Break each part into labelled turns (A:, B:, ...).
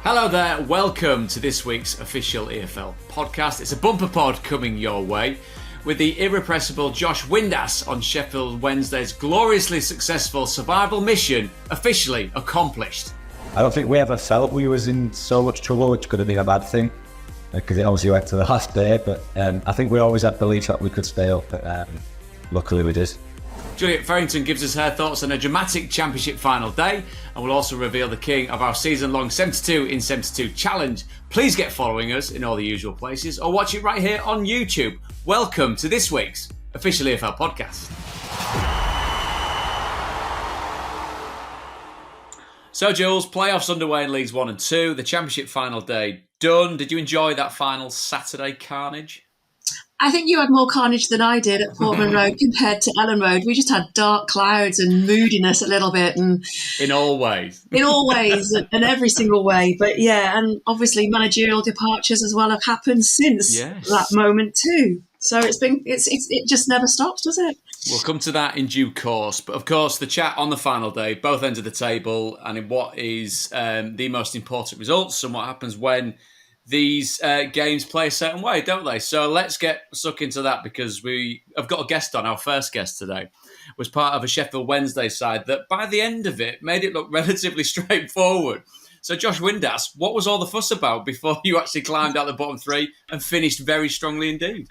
A: Hello there, welcome to this week's official EFL podcast. It's a bumper pod coming your way with the irrepressible Josh WINDASS on Sheffield Wednesday's gloriously successful survival mission officially accomplished.
B: I don't think we ever felt we was in so much trouble, which could have been a bad thing because it obviously went to the last day, but I think we always had belief that we could stay up, but luckily we did.
A: Juliet Farrington gives us her thoughts on a dramatic championship final day, and we'll also reveal the king of our season-long 72 in 72 challenge. Please get following us in all the usual places or watch it right here on YouTube. Welcome to this week's official EFL podcast. So Jules, playoffs underway in Leagues 1 and 2, the championship final day done. Did you enjoy that final Saturday carnage?
C: I think you had more carnage than I did at Portman Road compared to Ellen Road. We just had dark clouds and moodiness a little bit. And
A: in all ways.
C: In all ways and every single way. But yeah, and obviously managerial departures as well have happened since that moment too. So it just never stops, does it?
A: We'll come to that in due course. But of course, the chat on the final day, both ends of the table, and in what is the most important results and what happens when these games play a certain way, don't they? So let's get stuck into that because we have got a guest on. Our first guest today was part of a Sheffield Wednesday side that by the end of it made it look relatively straightforward. So Josh WINDASS, what was all the fuss about before you actually climbed out the bottom three and finished very strongly indeed?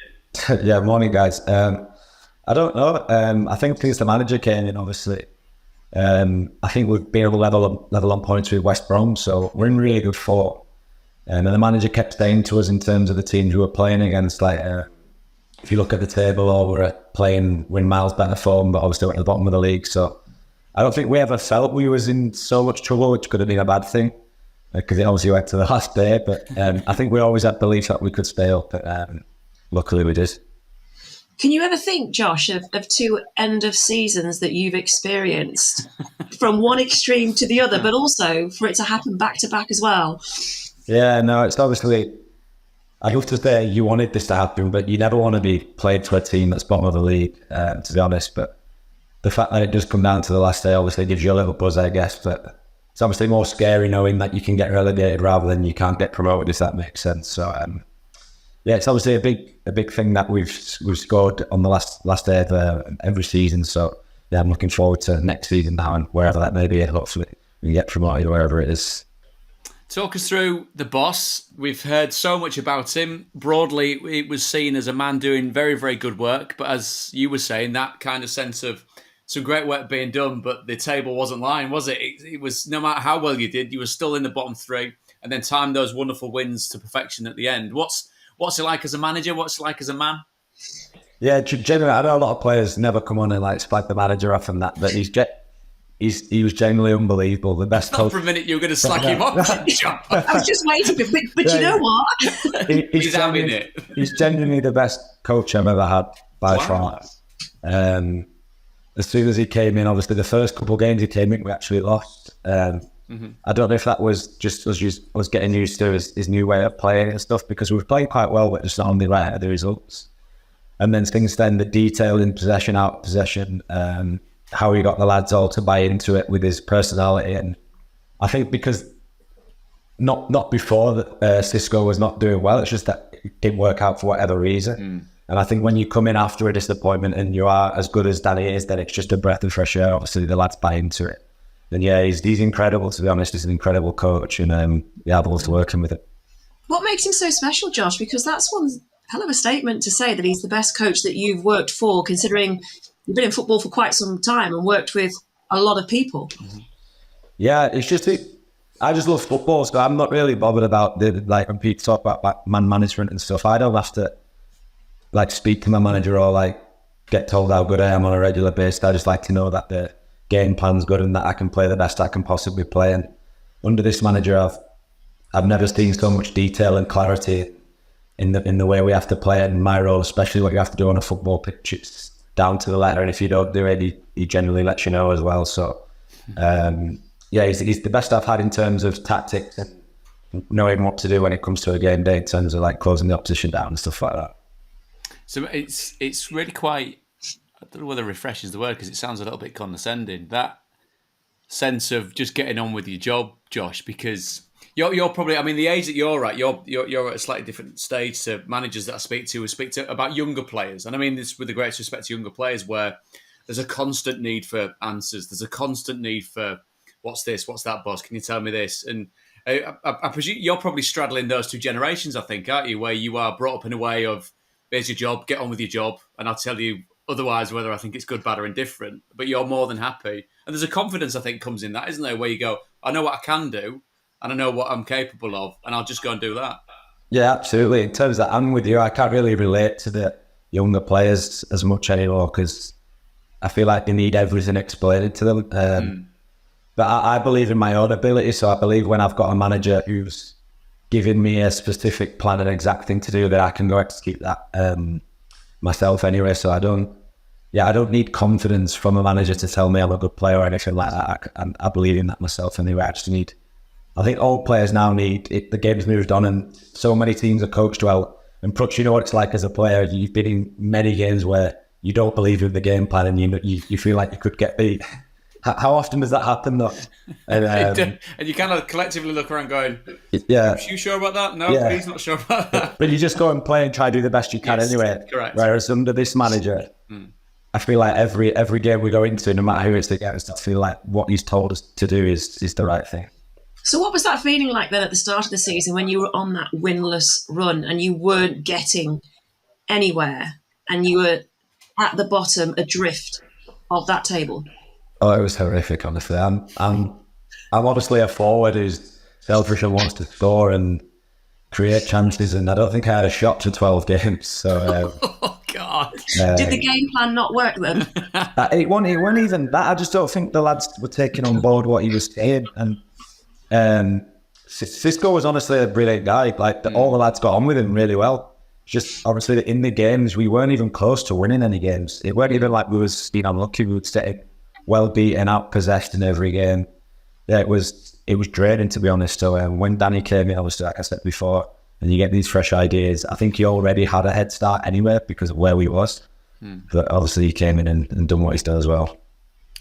B: Yeah, morning guys. I don't know. I think since the manager came in, obviously, I think we've been able to level on points with West Brom, so we're in really good form. And the manager kept saying to us in terms of the teams we were playing against, like, if you look at the table, we're we're in miles better form, but obviously we're at the bottom of the league. So I don't think we ever felt we was in so much trouble, which could have been a bad thing because it obviously went to the last day. But I think we always had belief that we could stay up, but luckily we did.
C: Can you ever think, Josh, of two end of seasons that you've experienced from one extreme to the other, but also for it to happen back to back as well?
B: Yeah, no, it's obviously, I'd love to say you wanted this to happen, but you never want to be played for a team that's bottom of the league, to be honest. But the fact that it does come down to the last day obviously gives you a little buzz, I guess. But it's obviously more scary knowing that you can get relegated rather than you can't get promoted, if that makes sense. So, yeah, it's obviously a big thing that we've scored on the last day of every season. So, yeah, I'm looking forward to next season now and wherever that may be. Hopefully we can get promoted wherever it is.
A: Talk us through the boss. We've heard so much about him. Broadly, it was seen as a man doing very, very good work. But as you were saying, that kind of sense of some great work being done, but the table wasn't lying, was it? It was, no matter how well you did, you were still in the bottom three and then timed those wonderful wins to perfection at the end. What's it like as a manager? What's it like as a man?
B: Yeah, generally, I know a lot of players never come on and like spike the manager off and that, but he was genuinely unbelievable. The best coach.
A: For a minute, you were going to slack him off.
C: I was just waiting, but you know what?
A: He's having it.
B: He's genuinely the best coach I've ever had by far. As soon as he came in, obviously the first couple of games he came in, we actually lost. I don't know if that was just us getting used to his new way of playing and stuff, because we were playing quite well, but just not on the right of the results. And then since then, the detail in possession, out of possession, how he got the lads all to buy into it with his personality. And I think because not before that Cisco was not doing well, it's just that it didn't work out for whatever reason. And I think when you come in after a disappointment and you are as good as Danny is, then it's just a breath of fresh air. Obviously the lads buy into it. And yeah, he's incredible, to be honest. He's an incredible coach, and yeah, I've loved working with him.
C: What makes him so special, Josh? Because that's one hell of a statement to say that he's the best coach that you've worked for, considering you've been in football for quite some time and worked with a lot of people.
B: Yeah, it's just I just love football, so I'm not really bothered about when people talk about like man management and stuff. I don't have to like speak to my manager or like get told how good I am on a regular basis. I just like to know that the game plan's good and that I can play the best I can possibly play. And under this manager, I've never seen so much detail and clarity in the way we have to play it. In my role, especially what you have to do on a football pitch, it's down to the letter, and if you don't do it, he generally lets you know as well. So yeah, he's the best I've had in terms of tactics and knowing what to do when it comes to a game day in terms of like closing the opposition down and stuff like that.
A: So it's really quite, I don't know whether refresh is the word, because it sounds a little bit condescending, that sense of just getting on with your job, Josh, because You're probably, I mean, the age that you're at, you're at a slightly different stage to managers that I speak to, who speak to about younger players. And I mean this with the greatest respect to younger players, where there's a constant need for answers. There's a constant need for, what's this? What's that, boss? Can you tell me this? And I presume you're probably straddling those two generations, I think, aren't you? Where you are brought up in a way of, here's your job, get on with your job, and I'll tell you otherwise whether I think it's good, bad, or indifferent. But you're more than happy. And there's a confidence, I think, comes in that, isn't there? Where you go, I know what I can do, and I know what I'm capable of, and I'll just go and do that.
B: Yeah, absolutely. In terms of that, I'm with you. I can't really relate to the younger players as much anymore because I feel like they need everything explained to them. But I believe in my own ability, so I believe when I've got a manager who's giving me a specific plan and exact thing to do, that I can go execute that myself anyway. So I don't need confidence from a manager to tell me I'm a good player or anything like that. I believe in that myself anyway. I think all players now need it. The game's moved on, and so many teams are coached well. And Brooks, you know what it's like as a player. You've been in many games where you don't believe in the game plan, and you feel like you could get beat. How often does that happen, though?
A: And you kind of collectively look around, going,
B: "Yeah,
A: are you sure about that? No, he's not sure about that."
B: But you just go and play and try to do the best you can anyway.
A: Correct.
B: Whereas under this manager, I feel like every game we go into, no matter who it's against, I feel like what he's told us to do is the right thing.
C: So what was that feeling like then at the start of the season when you were on that winless run and you weren't getting anywhere and you were at the bottom, adrift of that table?
B: Oh, it was horrific, honestly. I'm honestly a forward who's selfish and wants to score and create chances, and I don't think I had a shot to 12 games. So,
A: oh God!
C: Did the game plan not work then?
B: It wasn't even that. I just don't think the lads were taking on board what he was saying, and Cisco was honestly a brilliant guy. Like all the lads got on with him really well. Just obviously in the games, we weren't even close to winning any games. It weren't even like we was being unlucky. We would stay well beaten, out possessed in every game. Yeah, it was draining, to be honest. So when Danny came in, obviously, like I said before, and you get these fresh ideas, I think he already had a head start anyway because of where we was. But obviously he came in and done what he's done as well.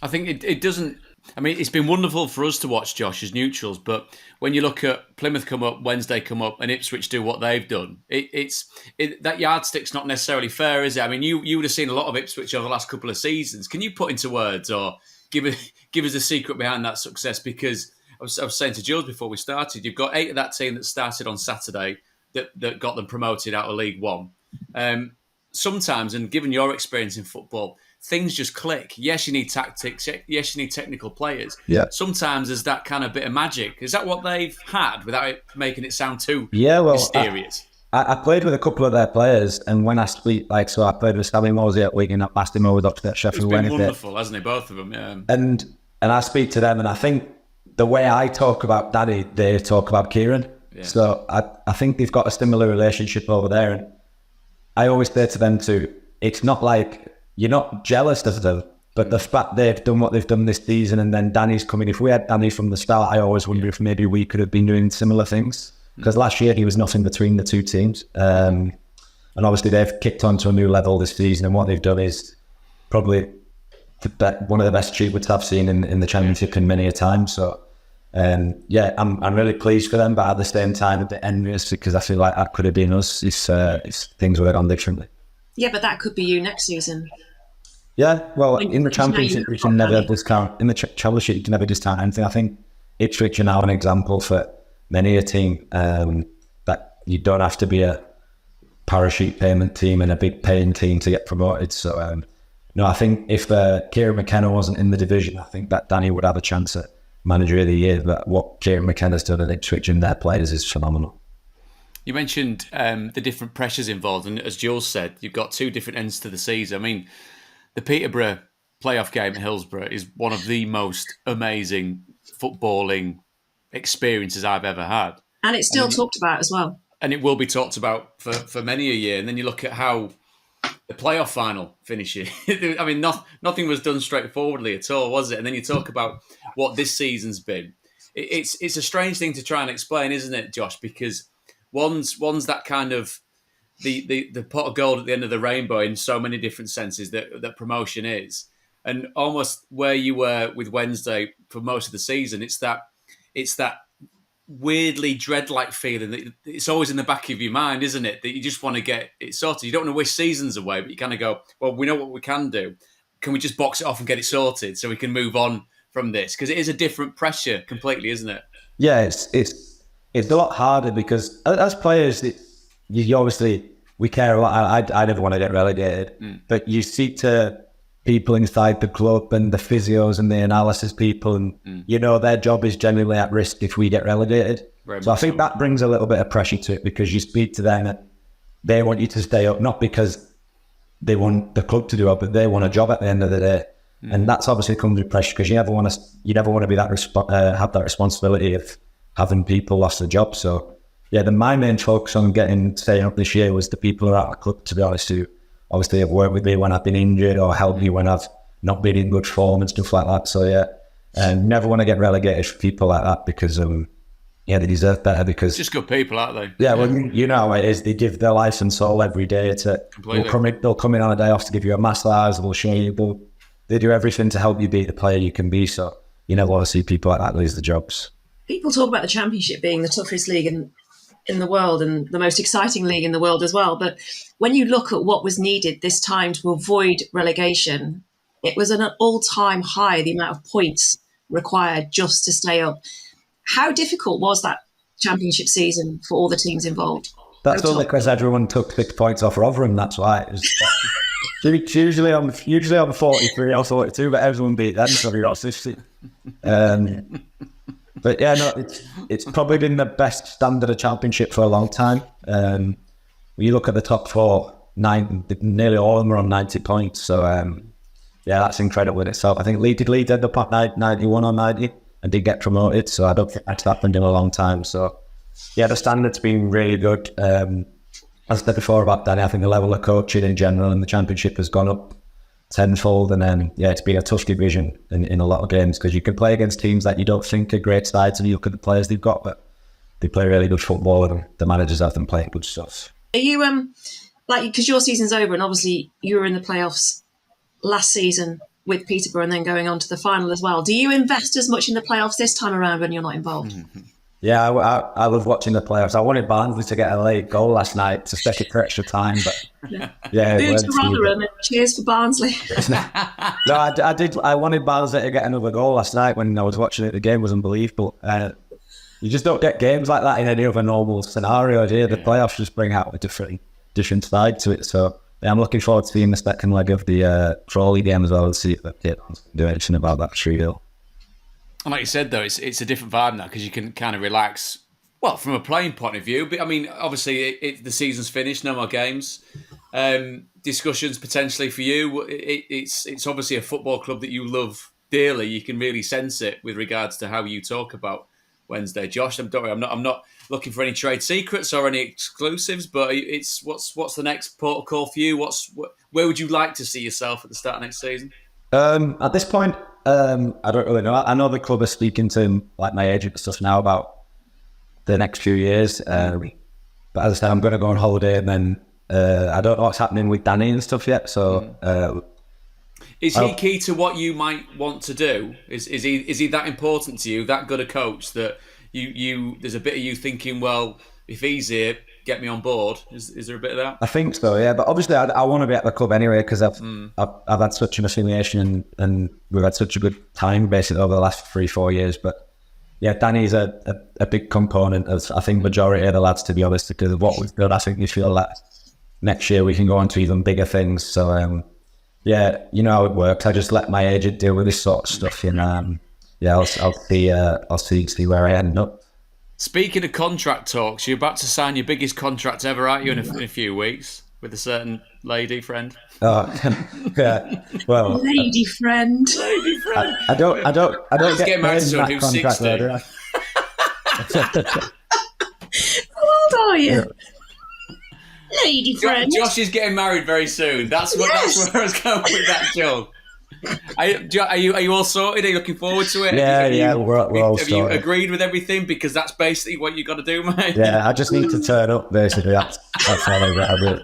A: I think it doesn't. I mean, it's been wonderful for us to watch, Josh, as neutrals, but when you look at Plymouth come up, Wednesday come up, and Ipswich do what they've done, that yardstick's not necessarily fair, is it? I mean, you would have seen a lot of Ipswich over the last couple of seasons. Can you put into words or give us a secret behind that success? Because I was saying to Jules before we started, you've got 8 of that team that started on Saturday that got them promoted out of League One. Sometimes, and given your experience in football, things just click. Yes, you need tactics. Yes, you need technical players.
B: Yeah.
A: Sometimes there's that kind of bit of magic. Is that what they've had without it making it sound too mysterious?
B: I played with a couple of their players, and when I speak, I played with Stanley Mosey at Wigan, I passed him over to Sheffield
A: Wednesday. It's been wonderful, hasn't it? Both of them, yeah.
B: And I speak to them, and I think the way I talk about Danny, they talk about Kieran. Yeah. So I think they've got a similar relationship over there, and I always say to them too, it's not like you're not jealous of them, but the fact they've done what they've done this season, and then Danny's coming. If we had Danny from the start, I always wonder if maybe we could have been doing similar things. Because last year he was nothing between the two teams. And obviously they've kicked on to a new level this season, and what they've done is probably one of the best achievements I've seen in the Championship in many a time. So, I'm really pleased for them, but at the same time a bit envious because I feel like that could have been us if things were gone differently.
C: Yeah, but that could be you next season.
B: Yeah, well, in the Championship you can never discount. In the Championship you can never discount anything. I think Ipswich are now an example for many a team that you don't have to be a parachute payment team and a big paying team to get promoted. So, I think if Kieran McKenna wasn't in the division, I think that Danny would have a chance at Manager of the Year. But what Kieran McKenna's done at Ipswich and their players is phenomenal.
A: You mentioned the different pressures involved, and as Jules said, you've got 2 different ends to the season. I mean, the Peterborough playoff game at Hillsborough is one of the most amazing footballing experiences I've ever had.
C: And it's still talked about as well.
A: And it will be talked about for many a year. And then you look at how the playoff final finishes. I mean, nothing was done straightforwardly at all, was it? And then you talk about what this season's been. It's a strange thing to try and explain, isn't it, Josh? Because one's that kind of the pot of gold at the end of the rainbow in so many different senses that promotion is. And almost where you were with Wednesday for most of the season, it's that weirdly dread-like feeling that it's always in the back of your mind, isn't it? That you just want to get it sorted. You don't want to wish seasons away, but you kind of go, well, we know what we can do. Can we just box it off and get it sorted so we can move on from this? Because it is a different pressure completely, isn't it?
B: Yeah, it's a lot harder because as players, you obviously, we care a lot. I never want to get relegated, but you speak to people inside the club and the physios and the analysis people, and their job is generally at risk if we get relegated. So I think that brings a little bit of pressure to it, because you speak to them and they want you to stay up, not because they want the club to do it, but they want a job at the end of the day. And that's obviously comes with pressure, because you never want to be that have that responsibility of having people lost their job. So yeah, my main focus on staying up this year was the people who are at the club, to be honest, who obviously have worked with me when I've been injured or helped me when I've not been in good form and stuff like that. So yeah, and never want to get relegated for people like that, because they deserve better, because
A: just good people, aren't they?
B: Yeah, well, you know how it is. They give their life and soul every day they'll come in on a day off to give you a massage, they'll show you, they do everything to help you be the player you can be. So you never want to see people like that lose their jobs.
C: People talk about the Championship being the toughest league in the world and the most exciting league in the world as well. But when you look at what was needed this time to avoid relegation, it was an all-time high, the amount of points required just to stay up. How difficult was that Championship season for all the teams involved?
B: That's only because everyone took 6 points off Rotherham, that's why. It was, usually I'm 43 or 42, but everyone beat them, so we got 50. But yeah, no, it's probably been the best standard of Championship for a long time. When you look at the top four, nearly all of them are on 90 points. So yeah, that's incredible in itself. I think Leeds ended up at 91 or 90 and did get promoted. So I don't think that's happened in a long time. So yeah, the standard's been really good. As I said before about Danny, I think the level of coaching in general in the Championship has gone up tenfold, and then it's been a tough division in a lot of games, because you can play against teams that you don't think are great sides, and you look at the players they've got, but they play really good football, and the managers have them playing good stuff.
C: Are you because your season's over, and obviously you were in the playoffs last season with Peterborough and then going on to the final as well. Do you invest as much in the playoffs this time around when you're not involved?
B: Yeah, I love watching the playoffs. I wanted Barnsley to get a late goal last night to stretch it for extra time, but yeah.
C: Boo to Rotherham and cheers for Barnsley.
B: No, I did. I wanted Barnsley to get another goal last night when I was watching it. The game was unbelievable. You just don't get games like that in any other normal scenario, do you? The playoffs just bring out a different side to it. So yeah, I'm looking forward to seeing the second leg of the Crawley game as well, and see if they do anything about that trial.
A: And like you said, though, it's a different vibe now, because you can kind of relax. Well, from a playing point of view, but I mean, obviously, the season's finished, no more games. Discussions potentially for you. It's obviously a football club that you love dearly. You can really sense it with regards to how you talk about Wednesday. Josh, don't worry, I'm not looking for any trade secrets or any exclusives, but it's what's the next port of call for you? Where would you like to see yourself at the start of next season?
B: At this point, I don't really know. I know the club is speaking to like my agent and stuff now about the next few years. But as I said, I'm going to go on holiday, and then I don't know what's happening with Danny and stuff yet. So
A: is he key to what you might want to do? Is he that important to you? That good a coach that you there's a bit of you thinking, well, if he's here, get me on board. Is there a bit of that?
B: I think so, yeah. But obviously, I want to be at the club anyway, because I've had such an affiliation, and we've had such a good time basically over the last 3-4 years. But yeah, Danny's a big component of, I think, majority of the lads, to be honest, because of what we've done. I think we feel that next year we can go on to even bigger things. So yeah, you know how it works. I just let my agent deal with this sort of stuff, and yeah, I'll see where I end up.
A: Speaking of contract talks, you're about to sign your biggest contract ever, aren't you, in a few weeks with a certain lady friend?
B: Oh, yeah. Well,
C: lady friend.
B: I don't get married to
A: someone who's 60.
C: How old are you? Yeah. Lady friend.
A: Josh is getting married very soon. That's where I was going with that joke. Are you all sorted? Are you looking forward to it?
B: Yeah, we're all
A: sorted. Have you agreed with everything? Because that's basically what you got to do, mate.
B: Yeah, I just need to turn up. Basically, that's all I got to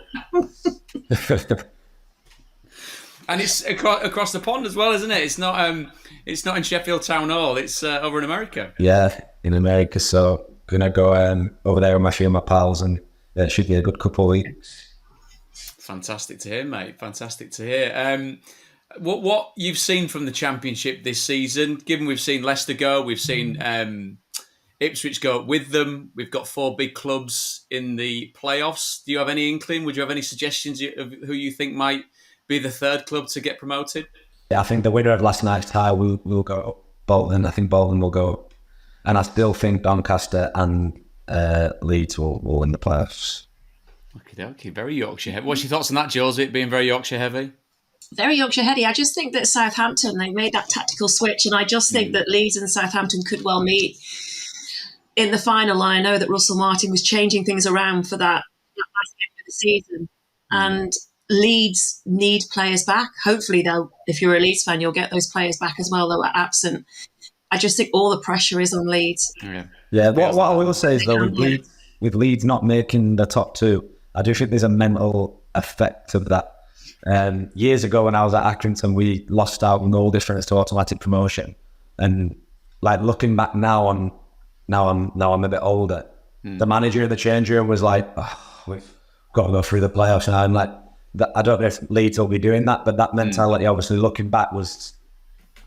B: do.
A: And it's across the pond as well, isn't it? It's not in Sheffield Town Hall. It's over in America.
B: Yeah, in America. So gonna go over there with a few of my pals, and it should be a good couple of weeks.
A: Fantastic to hear, mate. Fantastic to hear. What you've seen from the Championship this season, given we've seen Leicester go, we've seen Ipswich go with them, we've got 4 big clubs in the playoffs. Do you have any inkling? Would you have any suggestions of who you think might be the third club to get promoted?
B: Yeah, I think the winner of last night's tie will go up. Bolton. I think Bolton will go up. And I still think Doncaster and Leeds will win the playoffs.
A: Okay, very Yorkshire heavy. What's your thoughts on that, Jules, it being very Yorkshire heavy?
C: Very Yorkshire heavy. I just think that Southampton, they made that tactical switch, and I just think that Leeds and Southampton could well meet in the final. I know that Russell Martin was changing things around for that last game of the season, and Leeds need players back. Hopefully, if you're a Leeds fan, you'll get those players back as well that were absent. I just think all the pressure is on Leeds.
B: Yeah. What I will say is, though, with Leeds not making the top 2, I do think there's a mental effect of that. Years ago, when I was at Accrington, we lost out on all difference to automatic promotion, and like looking back now I'm a bit older. The manager in the change room was like, we've got to go through the playoffs, and I'm like, I don't know if Leeds will be doing that, but that mentality, obviously, looking back, was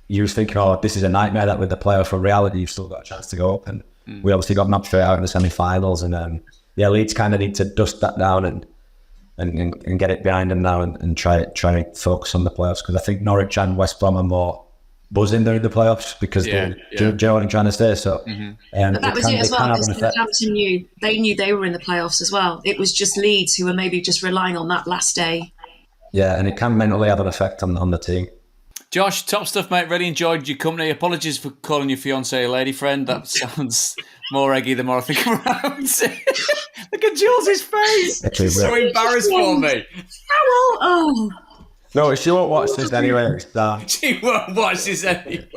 B: you was thinking, this is a nightmare. That with the playoff, for reality, you've still got a chance to go up, and we obviously got knocked straight out in the semi-finals, and Leeds kind of need to dust that down and get it behind them now, and try to focus on the playoffs, because I think Norwich and West Brom are more buzzing there in the playoffs because they're trying to stay. So,
C: but that was it as well, because Southampton knew they were in the playoffs as well. It was just Leeds who were maybe just relying on that last day.
B: Yeah, and it can mentally have an effect on the team.
A: Josh, top stuff, mate. Really enjoyed your company. Apologies for calling your fiancée a lady friend. That sounds more eggy the more I think around. Look at Jules' face. She's so embarrassed for me.
C: Oh.
B: No, she won't watch this anyway.
A: She won't watch this anyway.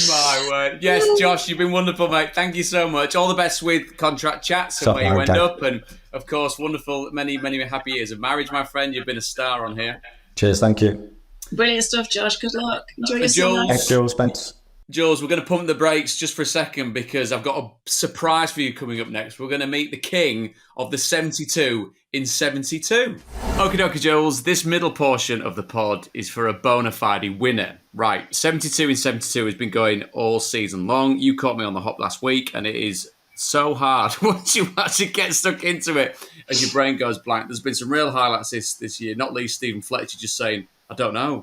A: My word. Yes, Josh, you've been wonderful, mate. Thank you so much. All the best with contract chats and where you end up. And, of course, wonderful, many, many happy years of marriage, my friend. You've been a star on here.
B: Cheers, thank you.
C: Brilliant stuff, Josh. Good luck. Enjoy your summer.
B: Thanks, Jules. Thanks.
A: Jules, we're going to pump the brakes just for a second because I've got a surprise for you coming up next. We're going to meet the king of the 72 in 72. Okie dokie, Jules. This middle portion of the pod is for a bona fide winner. Right, 72 in 72 has been going all season long. You caught me on the hop last week, and it is so hard once you actually get stuck into it as your brain goes blank. There's been some real highlights this year, not least Stephen Fletcher just saying, I don't know,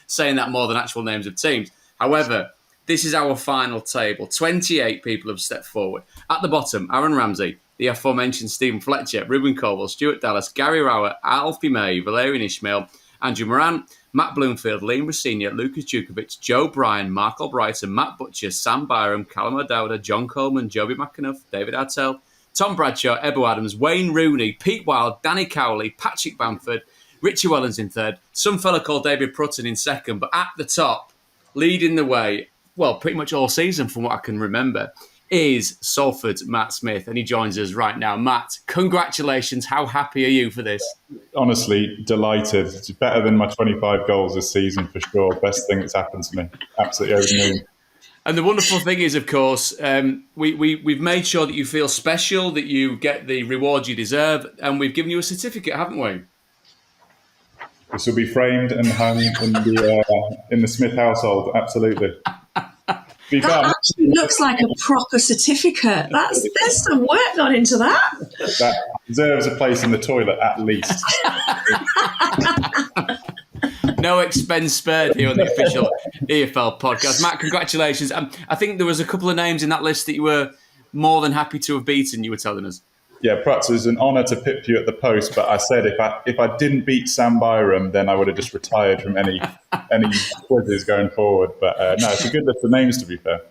A: saying that more than actual names of teams. However, this is our final table. 28 people have stepped forward. At the bottom, Aaron Ramsey, the aforementioned Stephen Fletcher, Ruben Colwell, Stuart Dallas, Gary Rowett, Alfie May, Valerian Ishmael, Andrew Moran, Matt Bloomfield, Liam Rossini, Lucas Djukovic, Joe Bryan, Mark Albrighton, Matt Butcher, Sam Byram, Callum O'Dowda, John Coleman, Joby McAnuff, David Artell, Tom Bradshaw, Ebbo Adams, Wayne Rooney, Pete Wild, Danny Cowley, Patrick Bamford, Richie Wellens in third, some fella called David Prutton in second, but at the top, leading the way, well, pretty much all season from what I can remember, is Salford's Matt Smith, and he joins us right now. Matt, congratulations. How happy are you for this?
D: Honestly, delighted. It's better than my 25 goals this season for sure. Best thing that's happened to me. Absolutely over the moon.
A: And the wonderful thing is, of course, we've made sure that you feel special, that you get the reward you deserve, and we've given you a certificate, haven't we?
D: This will be framed and hung in the Smith household. Absolutely.
C: That actually looks like a proper certificate. There's some work gone into that.
D: That deserves a place in the toilet at least.
A: No expense spared here on the official EFL podcast. Matt, congratulations. I think there was a couple of names in that list that you were more than happy to have beaten, you were telling us.
D: Yeah, perhaps it was an honour to pip you at the post, but I said if I didn't beat Sam Byram, then I would have just retired from any quizzes going forward. But no, it's a good list of names, to be fair.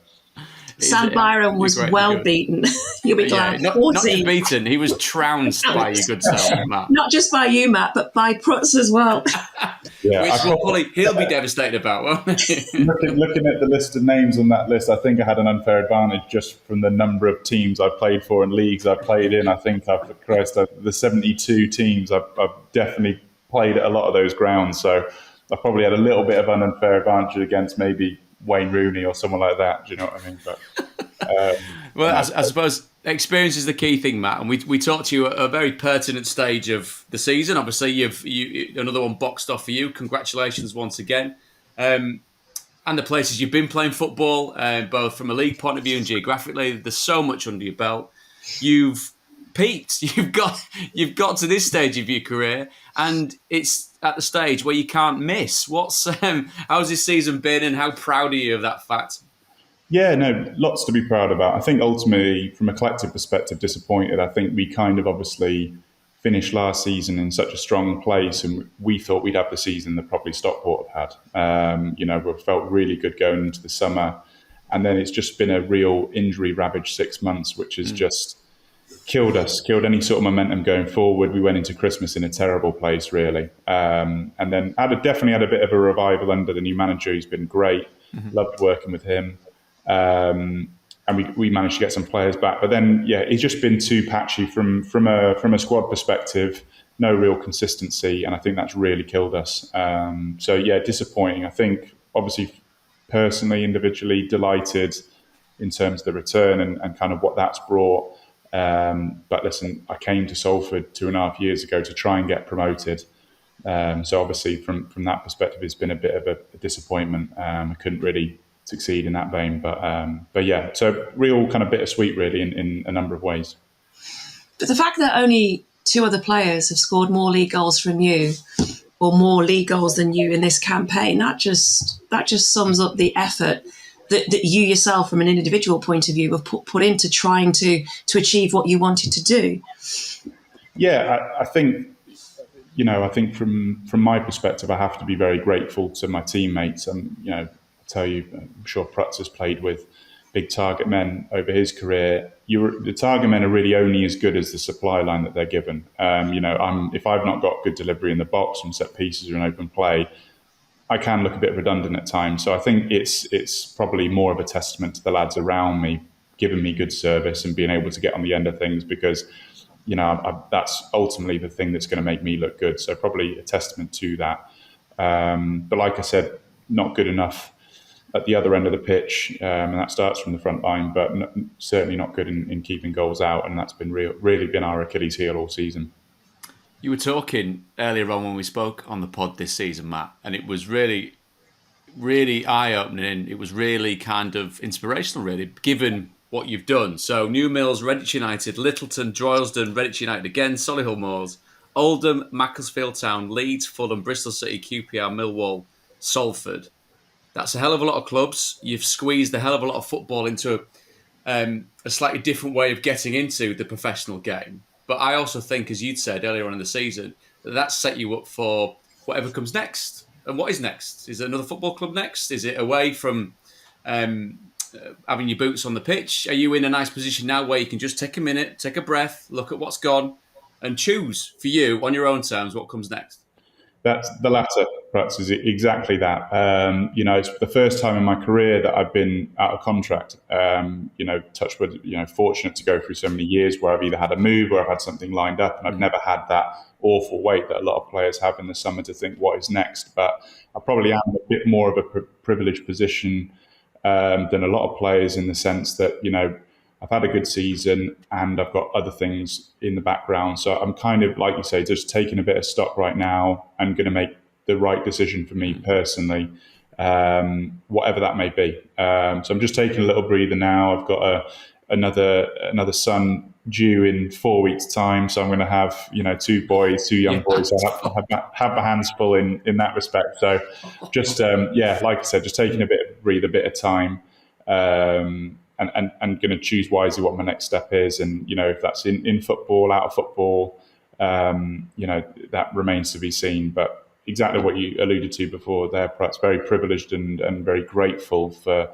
C: Sam Byram was well beaten. You'll be glad.
A: Not just beaten, he was trounced by your good self, Matt.
C: Not just by you, Matt, but by Prutz as well.
D: Yeah,
A: he'll be devastated about, won't he?
D: Looking at the list of names on that list, I think I had an unfair advantage just from the number of teams I've played for and leagues I've played in. I think the 72 teams, I've definitely played at a lot of those grounds. So I probably had a little bit of an unfair advantage against maybe Wayne Rooney or someone like that. Do you know what I mean? But
A: well, I suppose experience is the key thing, Matt. And we talked to you at a very pertinent stage of the season. Obviously, you another one boxed off for you. Congratulations once again. And the places you've been playing football, both from a league point of view and geographically. There's so much under your belt. You've peaked. You've got to this stage of your career, and it's at the stage where you can't miss. How's this season been, and how proud are you of that fact?
D: Yeah, no, lots to be proud about. I think ultimately, from a collective perspective, disappointed. I think we kind of obviously finished last season in such a strong place, and we thought we'd have the season that probably Stockport have had. We felt really good going into the summer, and then it's just been a real injury-ravaged 6 months, which has just killed any sort of momentum going forward. We went into Christmas in a terrible place, really, and then definitely had a bit of a revival under the new manager, who's been great. Loved working with him. And we managed to get some players back, but then it's just been too patchy from a squad perspective. No real consistency, and I think that's really killed us. Disappointing. I think obviously, personally, individually, delighted in terms of the return and kind of what that's brought. But listen, I came to Salford 2.5 years ago to try and get promoted. So obviously, from that perspective, it's been a bit of a disappointment. I couldn't really succeed in that vein, but yeah, so real kind of bittersweet really in a number of ways.
C: But the fact that only 2 other players have scored more league goals from you, or more league goals than you in this campaign, that just sums up the effort that you yourself, from an individual point of view, have put into trying to achieve what you wanted to do.
D: Yeah, I think from my perspective, I have to be very grateful to my teammates. Tell you, I'm sure Prutz has played with big target men over his career. The target men are really only as good as the supply line that they're given. If I've not got good delivery in the box from set pieces or an open play, I can look a bit redundant at times. So I think it's probably more of a testament to the lads around me, giving me good service and being able to get on the end of things, because that's ultimately the thing that's going to make me look good. So probably a testament to that. But like I said, not good enough at the other end of the pitch, and that starts from the front line, but certainly not good in keeping goals out, and that's been really been our Achilles heel all season.
A: You were talking earlier on when we spoke on the pod this season, Matt, and it was really, really eye-opening. It was really kind of inspirational, really, given what you've done. So New Mills, Redditch United, Littleton, Droylsden, Redditch United again, Solihull Moors, Oldham, Macclesfield Town, Leeds, Fulham, Bristol City, QPR, Millwall, Salford. That's a hell of a lot of clubs. You've squeezed a hell of a lot of football into a slightly different way of getting into the professional game. But I also think, as you'd said earlier on in the season, that set you up for whatever comes next. And what is next? Is it another football club next? Is it away from having your boots on the pitch? Are you in a nice position now where you can just take a minute, take a breath, look at what's gone, and choose for you on your own terms what comes next?
D: That's the latter, perhaps, is exactly that. It's the first time in my career that I've been out of contract. Touch wood, fortunate to go through so many years where I've either had a move or I've had something lined up, and I've never had that awful wait that a lot of players have in the summer to think what is next. But I probably am a bit more of a privileged position than a lot of players, in the sense that, I've had a good season and I've got other things in the background. So I'm kind of, like you say, just taking a bit of stock right now and going to make the right decision for me personally, whatever that may be. So I'm just taking a little breather now. I've got another son due in 4 weeks' time. So I'm going to have, 2 young boys. So I have my hands full in that respect. So just, like I said, just taking a bit of breather, a bit of time. And going to choose wisely what my next step is. And, if that's in football, out of football, that remains to be seen. But exactly what you alluded to before there, perhaps very privileged and very grateful for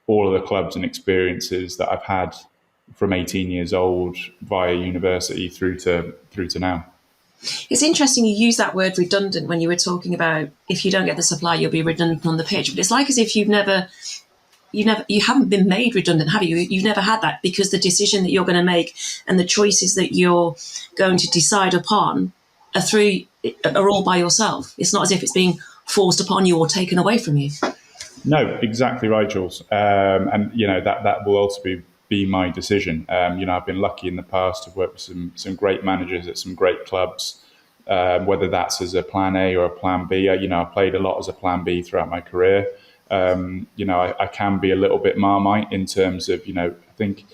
D: all of the clubs and experiences that I've had from 18 years old via university through to now.
C: It's interesting you use that word redundant when you were talking about if you don't get the supply, you'll be redundant on the pitch. But it's like as if you haven't been made redundant, have you? You've never had that, because the decision that you're going to make and the choices that you're going to decide upon are all by yourself. It's not as if it's being forced upon you or taken away from you.
D: No, exactly right, Jules. And that will ultimately be my decision. I've been lucky in the past to work with some great managers at some great clubs. Whether that's as a plan A or a plan B. I played a lot as a plan B throughout my career. I can be a little bit Marmite in terms of, I think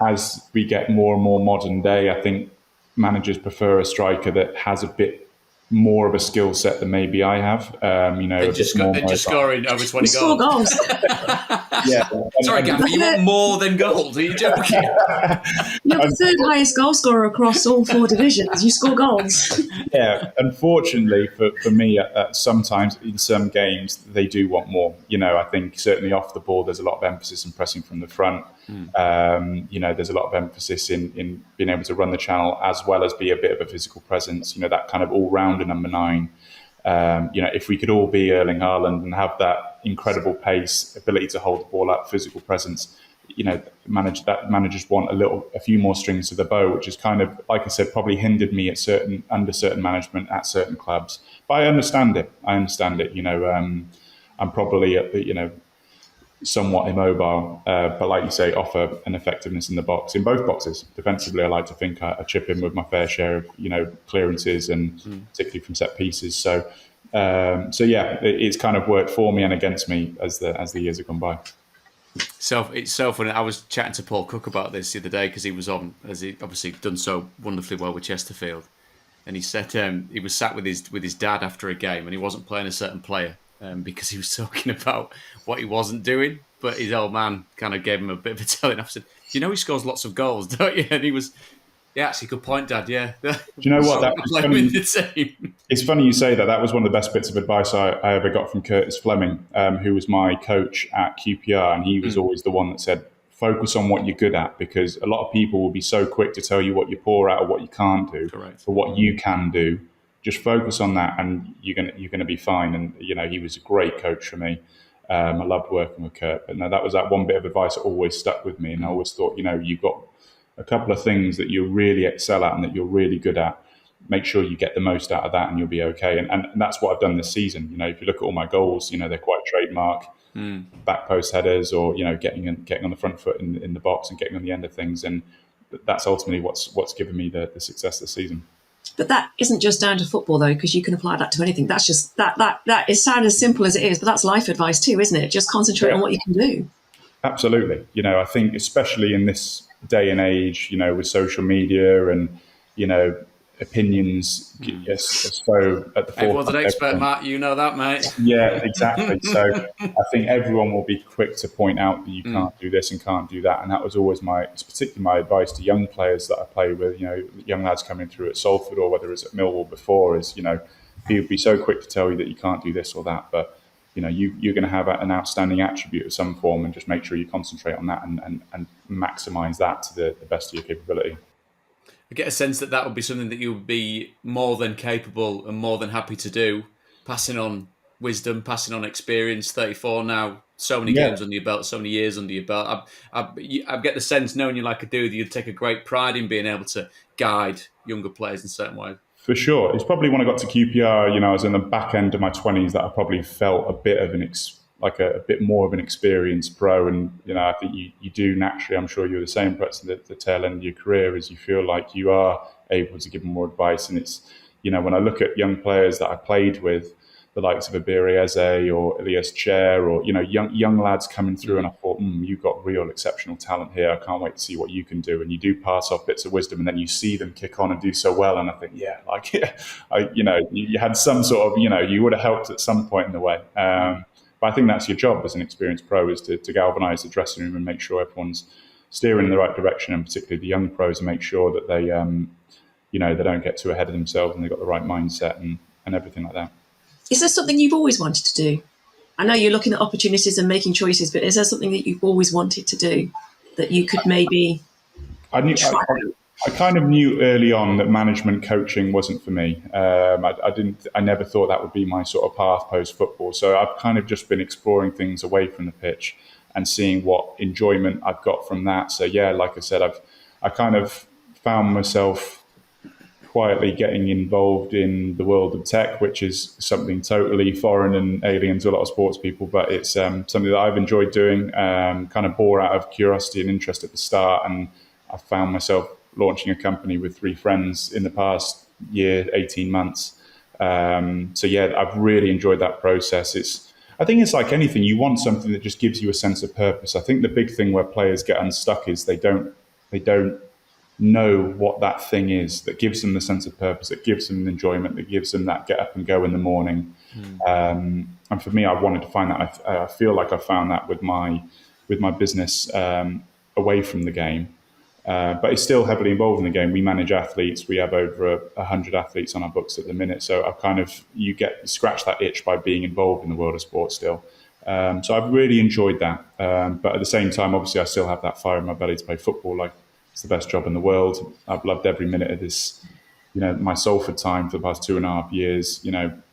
D: as we get more and more modern day, I think managers prefer a striker that has a bit more of a skill set than maybe I have.
A: And just scoring over 20
C: score
A: goals.
D: Yeah.
A: Sorry, Gaffer, you want more than goals? Are you joking?
C: You're the third highest goal scorer across all 4 divisions. You score goals.
D: Yeah, unfortunately for me, sometimes in some games they do want more. I think certainly off the ball, there's a lot of emphasis on pressing from the front. There's a lot of emphasis in being able to run the channel as well as be a bit of a physical presence. That kind of all-rounder number 9. If we could all be Erling Haaland and have that incredible pace, ability to hold the ball up, physical presence, managers want a few more strings to the bow, which is kind of, like I said, probably hindered me under certain management at certain clubs. But I understand it. I'm probably somewhat immobile, but like you say, offer an effectiveness in both boxes. Defensively, I like to think I chip in with my fair share of clearances and particularly from set pieces. So it's kind of worked for me and against me as the years have gone by.
A: So it's so funny. I was chatting to Paul Cook about this the other day because he was on, as he obviously done so wonderfully well with Chesterfield, and he said he was sat with his dad after a game and he wasn't playing a certain player. Because he was talking about what he wasn't doing, but his old man kind of gave him a bit of a telling. I said, "You know he scores lots of goals, don't you?" And he was, "Yeah, actually, good point, Dad. Yeah." Do
D: you know what?
A: Funny.
D: It's funny you say that. That was one of the best bits of advice I ever got from Curtis Fleming, who was my coach at QPR, and he was always the one that said, "Focus on what you're good at," because a lot of people will be so quick to tell you what you're poor at or what you can't do.
A: Correct.
D: For what you can do. Just focus on that, and you're gonna be fine. And he was a great coach for me. I loved working with Kurt. But no, that was that one bit of advice that always stuck with me. And I always thought, you've got a couple of things that you really excel at and that you're really good at. Make sure you get the most out of that, and you'll be okay. And that's what I've done this season. If you look at all my goals, they're quite trademark. Back post headers, or getting on the front foot in the box and getting on the end of things. And that's ultimately what's given me the success this season.
C: But that isn't just down to football, though, because you can apply that to anything. That's just that it sounds as simple as it is, but that's life advice too, isn't it? Just concentrate on what you can do.
D: Absolutely. I think especially in this day and age, with social media and opinions are so at the forefront.
A: Everyone's an expert, Matt. You know that, mate.
D: Yeah, exactly. So I think everyone will be quick to point out that you can't do this and can't do that. And that was always particularly my advice to young players that I played with, young lads coming through at Salford or whether it's at Millwall before, is, people be so quick to tell you that you can't do this or that. But, you're going to have an outstanding attribute of some form, and just make sure you concentrate on that and maximise that to the best of your capability.
A: I get a sense that would be something that you would be more than capable and more than happy to do, passing on wisdom, passing on experience. 34 now, so many games under your belt, so many years under your belt. I get the sense, knowing you like I do, that you'd take a great pride in being able to guide younger players in certain ways.
D: For sure. It's probably when I got to QPR, I was in the back end of my 20s, that I probably felt a bit of a bit more of an experienced pro. And, I think you do naturally, I'm sure you're the same, perhaps at the tail end of your career, as you feel like you are able to give them more advice. And it's, when I look at young players that I played with, the likes of Abiri Eze or Elias Chair, or, young lads coming through, and I thought, you've got real exceptional talent here. I can't wait to see what you can do. And you do pass off bits of wisdom, and then you see them kick on and do so well. And I think, you had some sort of, you would have helped at some point in the way. But I think that's your job as an experienced pro, is to galvanise the dressing room and make sure everyone's steering in the right direction, and particularly the young pros, and make sure that they, they don't get too ahead of themselves and they've got the right mindset and everything like that.
C: Is there something you've always wanted to do? I know you're looking at opportunities and making choices, but is there something that you've always wanted to do that you could maybe
D: I kind of knew early on that management coaching wasn't for me. I never thought that would be my sort of path post football. So I've kind of just been exploring things away from the pitch and seeing what enjoyment I've got from that. So yeah, like I said, I kind of found myself quietly getting involved in the world of tech, which is something totally foreign and alien to a lot of sports people, but it's something that I've enjoyed doing, kind of bore out of curiosity and interest at the start. And I found myself launching a company with 3 friends in the past year, 18 months. So yeah, I've really enjoyed that process. I think it's like anything. You want something that just gives you a sense of purpose. I think the big thing where players get unstuck is they don't know what that thing is that gives them the sense of purpose, that gives them enjoyment, that gives them that get up and go in the morning. And for me, I wanted to find that. I feel like I found that with my business away from the game. But it's still heavily involved in the game. We manage athletes. We have over 100 athletes on our books at the minute. So you scratch that itch by being involved in the world of sport still. So I've really enjoyed that. But at the same time, obviously, I still have that fire in my belly to play football. Like, it's the best job in the world. I've loved every minute of this, my Salford time for the past 2.5 years,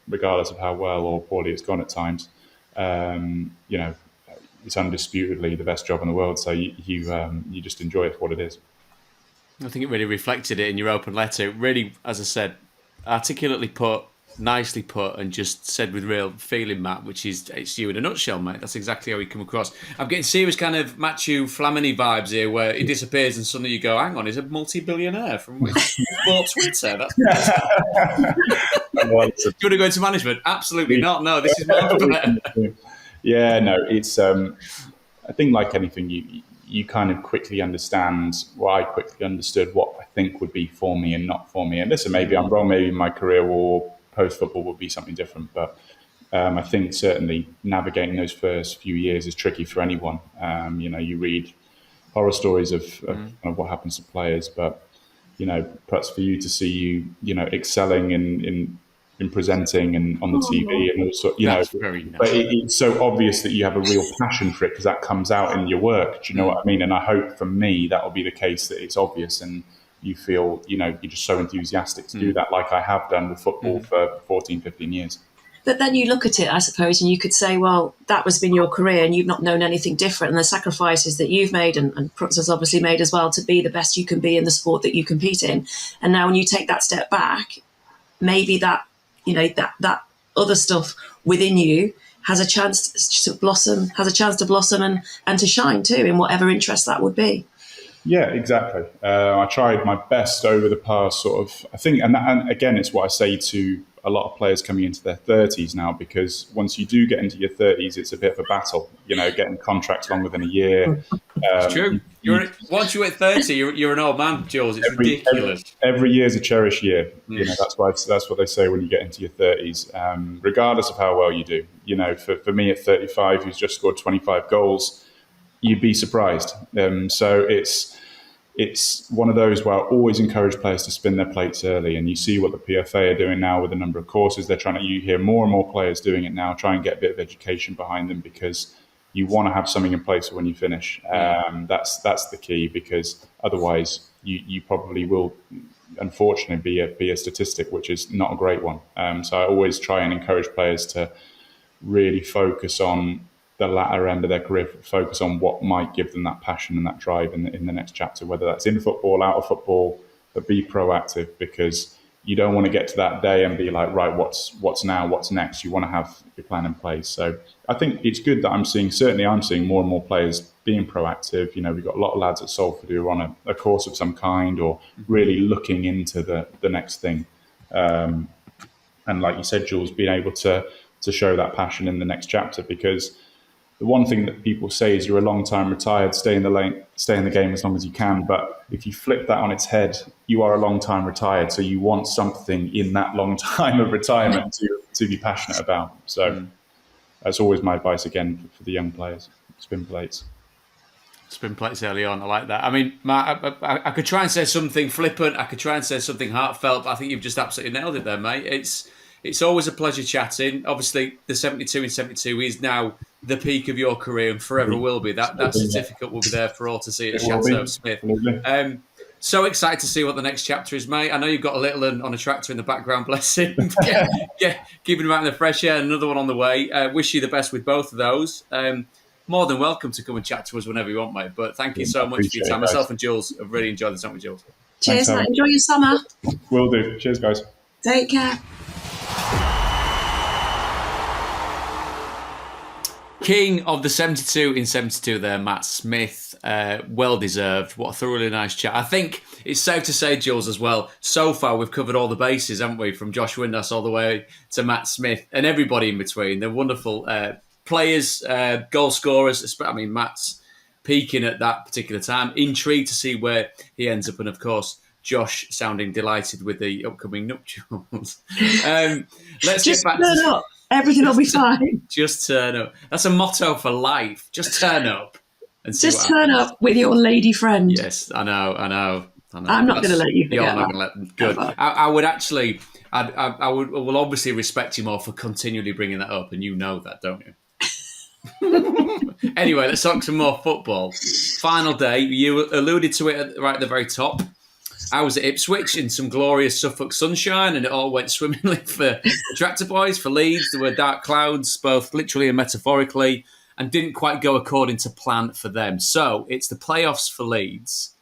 D: regardless of how well or poorly it's gone at times. It's undisputedly the best job in the world. So you just enjoy it for what it is.
A: I think it really reflected it in your open letter. It really, as I said, articulately put, nicely put, and just said with real feeling, Matt, which is, it's you in a nutshell, mate. That's exactly how you come across. I'm getting serious kind of Matthew Flamini vibes here, where he disappears and suddenly you go, hang on, he's a multi-billionaire from sports Twitter. That's do you want to go into management? Absolutely not. No, this is much better.
D: Yeah, no, it's. I think like anything, you kind of quickly understand. Well, I quickly understood what I think would be for me and not for me. And listen, maybe I'm wrong. Maybe my career or post football will be something different. But I think certainly navigating those first few years is tricky for anyone. You read horror stories of what happens to players, but perhaps for you to see you excelling in presenting and on the TV and also,
A: That's very nice.
D: But it's so obvious that you have a real passion for it because that comes out in your work. Do you know what I mean? And I hope for me that will be the case, that it's obvious and you feel, you're just so enthusiastic to do that, like I have done with football for 14, 15 years.
C: But then you look at it, I suppose, and you could say, well, that has been your career and you've not known anything different. And the sacrifices that you've made and Crux has obviously made as well to be the best you can be in the sport that you compete in. And now when you take that step back, maybe that, that other stuff within you has a chance to blossom, and to shine too in whatever interest that would be.
D: Yeah, exactly. I tried my best over the past sort of, I think, and again, it's what I say to a lot of players coming into their 30s now, because once you do get into your 30s, it's a bit of a battle, getting contracts longer than a year.
A: It's true. Once you hit 30, you're an old man, Jules. It's ridiculous.
D: Every year is a cherished year. That's what they say when you get into your 30s, regardless of how well you do. For me at 35, who's just scored 25 goals, you'd be surprised. So it's one of those where I always encourage players to spin their plates early. And you see what the PFA are doing now with the number of courses. You hear more and more players doing it now, try and get a bit of education behind them, because you want to have something in place for when you finish. That's the key, because otherwise you probably will, unfortunately, be a statistic, which is not a great one. So I always try and encourage players to really focus on the latter end of their career, focus on what might give them that passion and that drive in the next chapter, whether that's in football, out of football, but be proactive, because you don't want to get to that day and be like, right, what's now, what's next? You want to have your plan in place. So I think it's good that I'm seeing more and more players being proactive. We've got a lot of lads at Salford who are on a course of some kind, or really looking into the next thing. And like you said, Jules, being able to show that passion in the next chapter, because the one thing that people say is you're a long time retired, stay in the game as long as you can. But if you flip that on its head, you are a long time retired. So you want something in that long time of retirement to be passionate about. So that's always my advice, again, for the young players. Spin plates.
A: Spin plates early on. I like that. I mean, Matt, I could try and say something flippant. I could try and say something heartfelt. But I think you've just absolutely nailed it there, mate. It's always a pleasure chatting. Obviously, the 72 in 72 is now the peak of your career and forever will be. That certificate will be there for all to see at Chateau Smith. So excited to see what the next chapter is, mate. I know you've got a little one on a tractor in the background, bless him. Keeping him out in the fresh air, another one on the way. Wish you the best with both of those. More than welcome to come and chat to us whenever you want, mate. But thank you so much for your time. Myself and Jules have really enjoyed the time with Jules.
C: Cheers,
D: Helen.
C: Matt. Enjoy your summer.
D: Will do. Cheers, guys.
C: Take care.
A: King of the 72 in 72 there, Matt Smith. Well deserved. What a thoroughly nice chat. I think it's safe to say, Jules, as well, so far we've covered all the bases, haven't we? From Josh Windass all the way to Matt Smith and everybody in between. They're wonderful players, goal scorers. I mean, Matt's peaking at that particular time. Intrigued to see where he ends up. And, of course, Josh sounding delighted with the upcoming nuptials. Let's
C: Just
A: get back
C: turn
A: to...
C: up. Everything will be fine.
A: Just turn up. That's a motto for life. Just turn up and see
C: Just
A: what
C: turn
A: happens.
C: up with your lady friend.
A: Yes, I know.
C: I'm not going to let you forget
A: You're not
C: that.
A: going to let them. Good. I would actually... I will obviously respect you more for continually bringing that up, and you know that, don't you? Anyway, let's talk some more football. Final day. You alluded to it right at the very top. I was at Ipswich in some glorious Suffolk sunshine, and it all went swimmingly for the Tractor Boys, for Leeds. There were dark clouds, both literally and metaphorically, and didn't quite go according to plan for them. So it's the playoffs for Leeds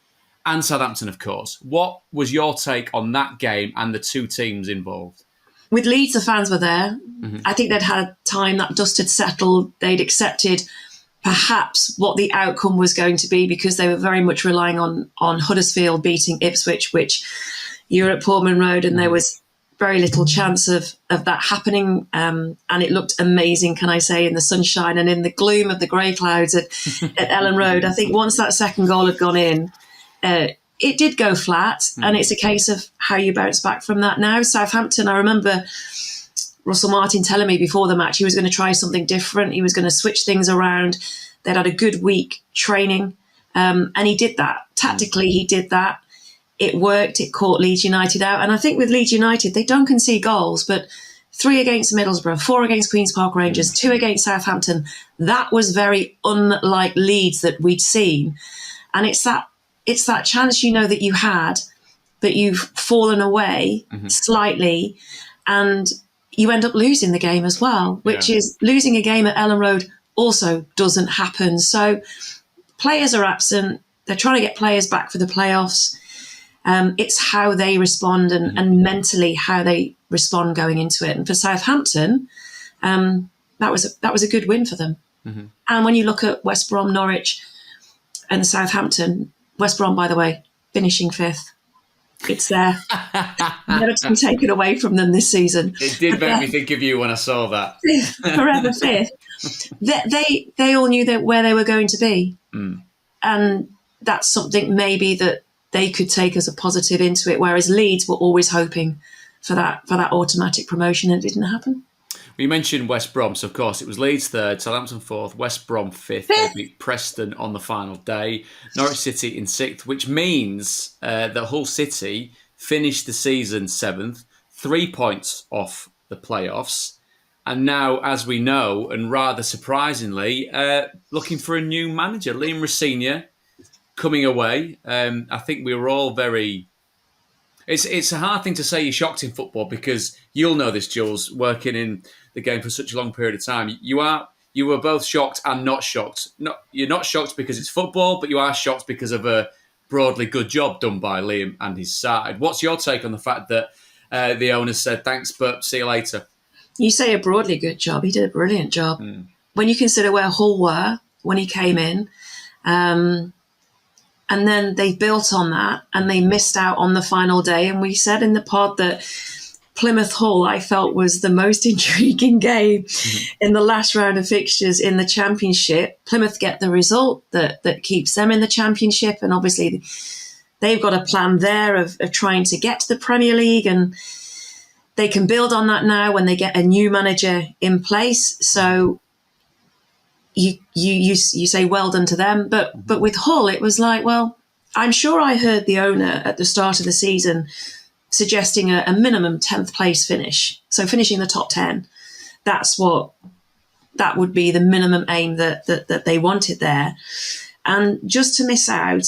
A: and Southampton, of course. What was your take on that game and the two teams involved?
C: With Leeds, the fans were there.
A: Mm-hmm.
C: I think they'd had time, that dust had settled. They'd accepted perhaps what the outcome was going to be, because they were very much relying on Huddersfield beating Ipswich, which you were at Portman Road, and there was very little chance of that happening. And it looked amazing, can I say, in the sunshine and in the gloom of the grey clouds at Ellen Road. I think once that second goal had gone in, it did go flat, and it's a case of how you bounce back from that now. Southampton, I remember Russell Martin telling me before the match he was going to try something different. He was going to switch things around. They'd had a good week training, and he did that. Tactically, he did that. It worked. It caught Leeds United out. And I think with Leeds United, they don't concede goals, but 3 against Middlesbrough, 4 against Queen's Park Rangers, 2 against Southampton. That was very unlike Leeds that we'd seen. And it's that chance, that you had, that you've fallen away slightly, and you end up losing the game as well, which is losing a game at Ellen Road also doesn't happen. So players are absent. They're trying to get players back for the playoffs. It's how they respond and mentally how they respond going into it. And for Southampton, that was a good win for them. Mm-hmm. And when you look at West Brom, Norwich and Southampton, West Brom, by the way, finishing 5th. It's there. Never to be taken away from them this season.
A: It did make me think of you when I saw that.
C: Forever 5th. They all knew where they were going to be. And that's something maybe that they could take as a positive into it, whereas Leeds were always hoping for that automatic promotion, and it didn't happen.
A: We mentioned West Brom, so of course it was Leeds 3rd, Southampton 4th, West Brom 5th. They beat Preston on the final day, Norwich City in 6th, which means that Hull City finished the season 7th, 3 points off the playoffs. And now, as we know, and rather surprisingly, looking for a new manager. Liam Rosenior coming away. I think we were all very... It's a hard thing to say you're shocked in football, because you'll know this, Jules, working in the game for such a long period of time. You were both shocked and not shocked. You're not shocked because it's football, but you are shocked because of a broadly good job done by Liam and his side. What's your take on the fact that the owners said, thanks, but see you later?
C: You say a broadly good job. He did a brilliant job. When you consider where Hull were when he came in, and then they built on that and they missed out on the final day. And we said in the pod that Plymouth Hull, I felt, was the most intriguing game in the last round of fixtures in the Championship. Plymouth get the result that keeps them in the Championship. And obviously they've got a plan there of trying to get to the Premier League, and they can build on that now when they get a new manager in place. So you say well done to them, but with Hull it was like, well, I'm sure I heard the owner at the start of the season suggesting a minimum 10th place finish, so finishing the top 10. That would be the minimum aim that they wanted there, and just to miss out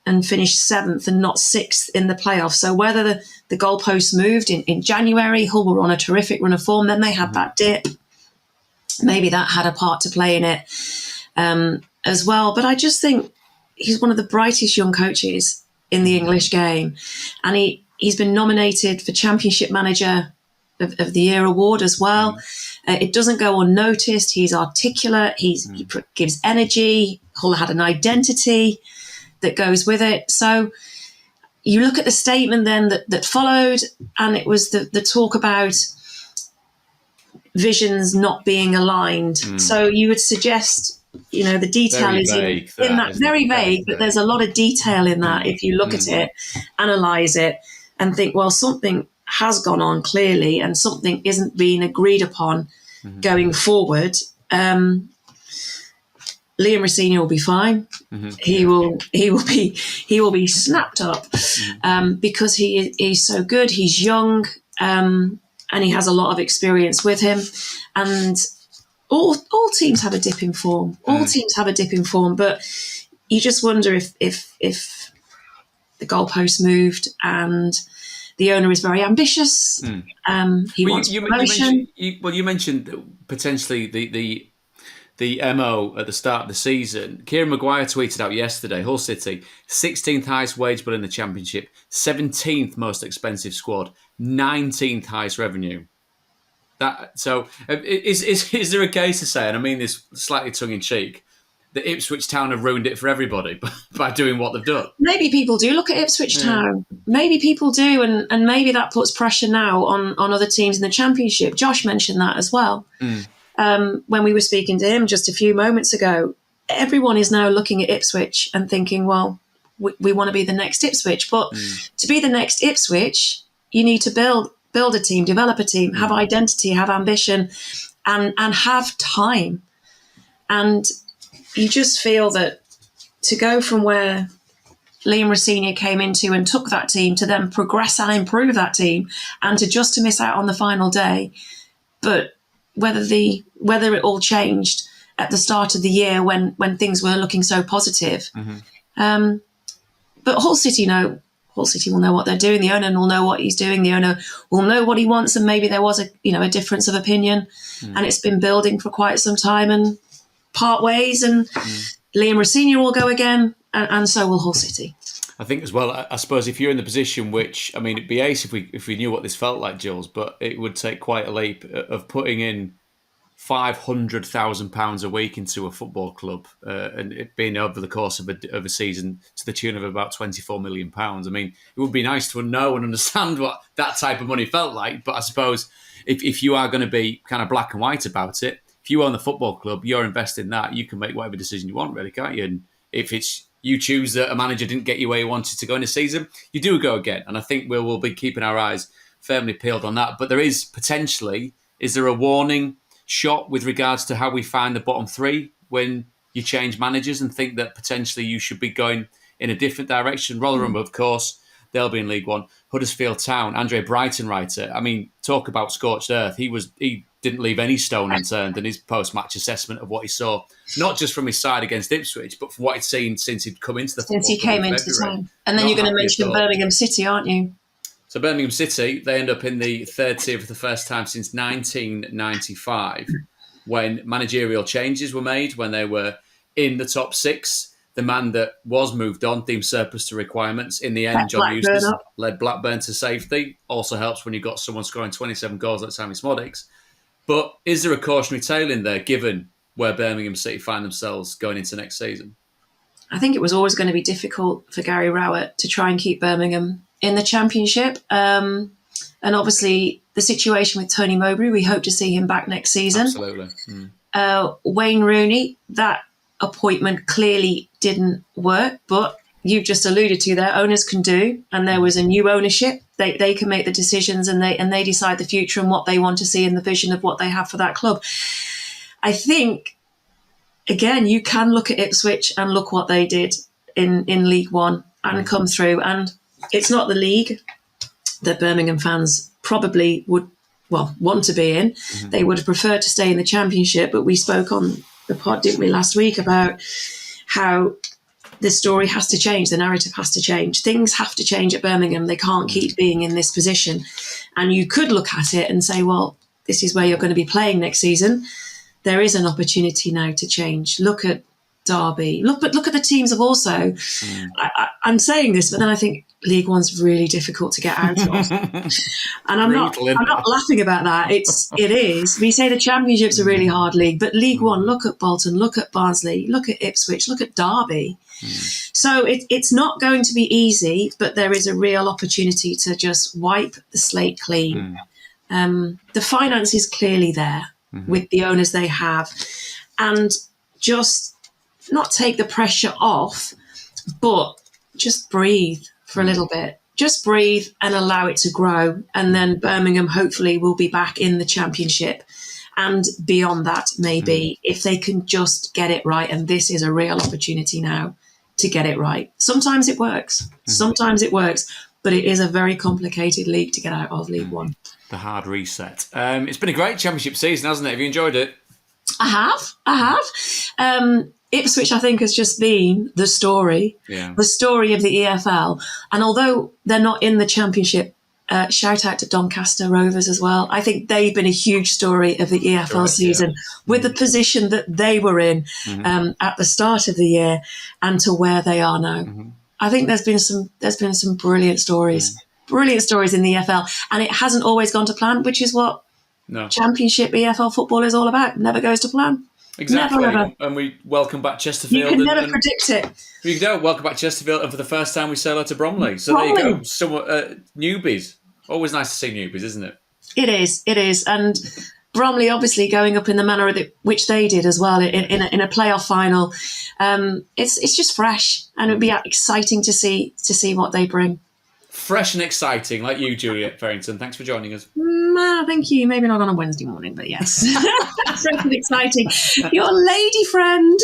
C: and finish 7th and not 6th in the playoffs. So whether the goalposts moved in January, Hull were on a terrific run of form, then they had that dip. Maybe that had a part to play in it as well. But I just think he's one of the brightest young coaches in the English game. And he's been nominated for Championship Manager of the Year award as well. It doesn't go unnoticed. He's articulate. He gives energy. Hull had an identity that goes with it. So you look at the statement then that followed, and it was the talk about visions not being aligned. So you would suggest, the detail
A: Very
C: is
A: vague,
C: in that, very vague, but there's a lot of detail in that if you look at it, analyse it, and think, well, something has gone on clearly and something isn't being agreed upon going forward. Liam Rossini will be fine. He will be snapped up because he's so good. He's young and he has a lot of experience with him. And all teams have a dip in form. All teams have a dip in form, but you just wonder if the goalpost moved and the owner is very ambitious. He wants promotion.
A: You mentioned potentially the MO at the start of the season. Kieran Maguire tweeted out yesterday, Hull City, 16th highest wage bill in the Championship, 17th most expensive squad, 19th highest revenue. So is there a case to say, and I mean this slightly tongue-in-cheek, that Ipswich Town have ruined it for everybody by doing what they've done? Maybe
C: people do look at Ipswich Town. Maybe people do, and maybe that puts pressure now on other teams in the Championship. Josh mentioned that as well. When we were speaking to him just a few moments ago, everyone is now looking at Ipswich and thinking, well, we want to be the next Ipswich. But to be the next Ipswich, you need to build a team, develop a team, have identity, have ambition, and have time. And you just feel that to go from where Liam Rossini came into and took that team to then progress and improve that team, and to miss out on the final day, but whether it all changed at the start of the year when things were looking so positive. But Hull City will know what they're doing. The owner will know what he's doing. The owner will know what he wants. And maybe there was a difference of opinion, and it's been building for quite some time and part ways. And Liam Rossini will go again, and so will Hull City.
A: I think as well, I suppose if you're in the position which, I mean, it'd be ace if we knew what this felt like, Jules, but it would take quite a leap of putting in £500,000 a week into a football club, and it being over the course of a season to the tune of about £24 million. I mean, it would be nice to know and understand what that type of money felt like. But I suppose if you are going to be kind of black and white about it, if you own the football club, you're investing that, you can make whatever decision you want, really, can't you? And if it's you choose that a manager didn't get you where you wanted to go in a season, you do go again. And I think we'll be keeping our eyes firmly peeled on that. But there is potentially, is there a warning shot with regards to how we find the bottom three when you change managers and think that potentially you should be going in a different direction? Rotherham, of course, they'll be in League One. Huddersfield Town, Andre Brighton writer. I mean, talk about scorched earth. He didn't leave any stone unturned in his post-match assessment of what he saw, not just from his side against Ipswich, but from what he'd seen since he'd come into the football.
C: Since he came into the town. And then you're going to mention Birmingham City, aren't you?
A: So Birmingham City, they end up in the third tier for the first time since 1995, when managerial changes were made, when they were in the top six. The man that was moved on, deemed surplus to requirements. In the end, John Eustace led Blackburn to safety. Also helps when you've got someone scoring 27 goals like Sammy Smodics. But is there a cautionary tale in there, given where Birmingham City find themselves going into next season?
C: I think it was always going to be difficult for Gary Rowett to try and keep Birmingham in the Championship. And obviously, the situation with Tony Mowbray, we hope to see him back next season.
A: Absolutely.
C: Wayne Rooney, that appointment clearly didn't work, but you've just alluded to there, owners can do, and there was a new ownership. They can make the decisions and they decide the future and what they want to see in the vision of what they have for that club. I think, again, you can look at Ipswich and look what they did in League One and come through. And it's not the league that Birmingham fans probably would, want to be in. They would have preferred to stay in the Championship, but we spoke on the pod, didn't we, last week, about how the story has to change, the narrative has to change. Things have to change at Birmingham. They can't keep being in this position. And you could look at it and say, well, this is where you're going to be playing next season. There is an opportunity now to change. Look at Derby. Look at the teams have also. I'm saying this, but then I think League One's really difficult to get out of, and I'm not laughing about that. It is. We say the Championship's a really hard league, but League One. Look at Bolton. Look at Barnsley. Look at Ipswich. Look at Derby. So it's not going to be easy, but there is a real opportunity to just wipe the slate clean. The finance is clearly there with the owners they have, and just not take the pressure off, but just breathe for a little bit. Just breathe and allow it to grow. And then Birmingham hopefully will be back in the Championship. And beyond that, maybe, if they can just get it right. And this is a real opportunity now to get it right. Sometimes it works. Sometimes it works. But it is a very complicated league to get out of, League One.
A: The hard reset. It's been a great Championship season, hasn't it? Have you enjoyed it?
C: I have. Ipswich, I think, has just been the story of the EFL. And although they're not in the Championship, shout out to Doncaster Rovers as well. I think they've been a huge story of the EFL season with the position that they were in at the start of the year and to where they are now. I think there's been some brilliant stories in the EFL, and it hasn't always gone to plan, which is what Championship EFL football is all about. Never goes to plan.
A: Exactly.
C: Never.
A: And we welcome back Chesterfield.
C: You can never predict it.
A: We don't. Welcome back Chesterfield, and for the first time we say hello to Bromley. So there you go. Somewhat newbies. Always nice to see newbies, isn't it? It
C: is. And Bromley obviously going up in the manner which they did as well in a playoff final. It's just fresh, and it'd be exciting to see what they bring.
A: Fresh and exciting, like you, Juliet Farrington. Thanks for joining us.
C: Thank you. Maybe not on a Wednesday morning, but yes. Fresh and exciting. Your lady friend.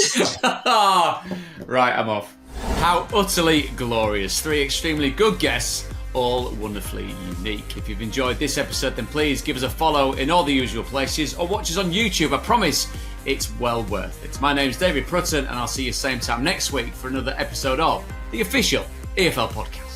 A: Right, I'm off. How utterly glorious. 3 extremely good guests, all wonderfully unique. If you've enjoyed this episode, then please give us a follow in all the usual places or watch us on YouTube. I promise it's well worth it. My name's David Prutton, and I'll see you same time next week for another episode of the official EFL Podcast.